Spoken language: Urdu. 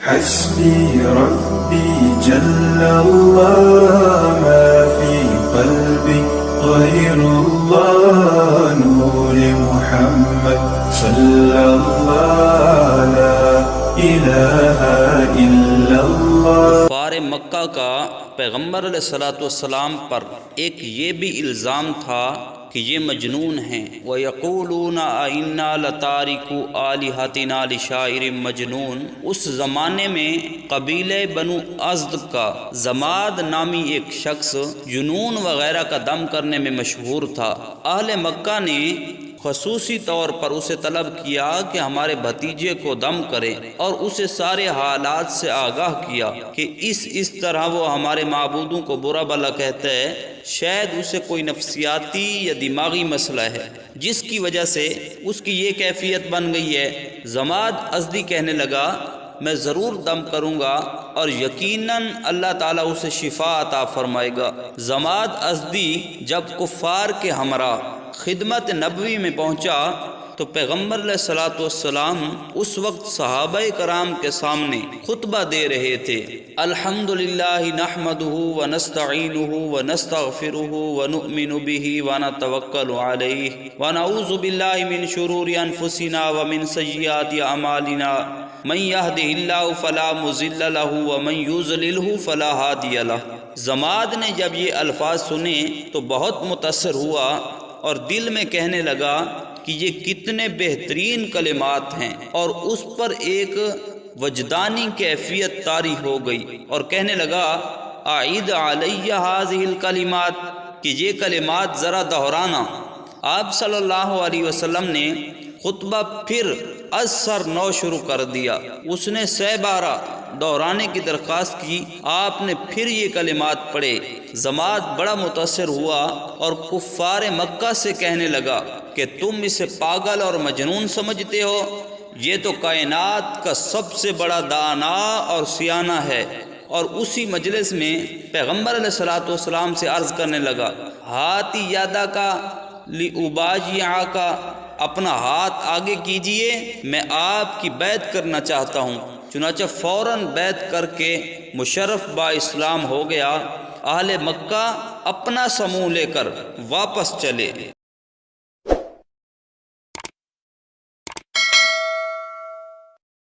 حسبي ربي جل الله ما في قلبي غير الله نور محمد صلى الله لا إله إلا الله۔ کفار مکہ کا پیغمبر علیہ الصلوۃ والسلام پر ایک یہ بھی الزام تھا کہ یہ مجنون ہیں۔ وَيَقُولُونَ أَإِنَّا لَتَارِكُو آلِهَتِنَا لِشَاعِرٍ مَجْنُون۔ اس زمانے میں قبیلہ بنو ازد کا زماد نامی ایک شخص جنون وغیرہ کا دم کرنے میں مشہور تھا۔ اہل مکہ نے خصوصی طور پر اسے طلب کیا کہ ہمارے بھتیجے کو دم کرے، اور اسے سارے حالات سے آگاہ کیا کہ اس طرح وہ ہمارے معبودوں کو برا بھلا کہتا ہے، شاید اسے کوئی نفسیاتی یا دماغی مسئلہ ہے جس کی وجہ سے اس کی یہ کیفیت بن گئی ہے۔ زماد ازدی کہنے لگا میں ضرور دم کروں گا اور یقیناً اللہ تعالیٰ اسے شفا عطا فرمائے گا۔ زماد ازدی جب کفار کے ہمراہ خدمت نبوی میں پہنچا تو پیغمبر علیہ الصلوۃ والسلام اس وقت صحابہ کرام کے سامنے خطبہ دے رہے تھے۔ الحمدللہ نحمدہ ونستعینہ ونستغفرہ ونؤمن بہ ونتوکل علیہ ونعوذ باللہ من شرور انفسنا ومن سیئات اعمالنا من یہدہ اللہ فلا مضل لہ ومن یضللہ فلا ہادی لہ۔ زماد نے جب یہ الفاظ سنے تو بہت متاثر ہوا اور دل میں کہنے لگا کہ یہ کتنے بہترین کلمات ہیں، اور اس پر ایک وجدانی کیفیت طاری ہو گئی اور کہنے لگا اعید علیہ هذه الکلمات، کہ یہ کلمات ذرا دہرانا۔ آپ صلی اللہ علیہ وسلم نے خطبہ پھر از سر نو شروع کر دیا۔ اس نے 6 بار دہرانے کی درخواست کی۔ آپ نے پھر یہ کلمات پڑھے۔ زماد بڑا متاثر ہوا اور کفار مکہ سے کہنے لگا کہ تم اسے پاگل اور مجنون سمجھتے ہو، یہ تو کائنات کا سب سے بڑا دانا اور سیانہ ہے۔ اور اسی مجلس میں پیغمبر علیہ الصلوۃ والسلام سے عرض کرنے لگا ہاتھی یادا کا لِأُبَايِعَكَ کا، اپنا ہاتھ آگے کیجئے، میں آپ کی بیعت کرنا چاہتا ہوں۔ چنانچہ فوراً بیعت کر کے مشرف با اسلام ہو گیا۔ اہل مکہ اپنا سموں لے کر واپس چلے۔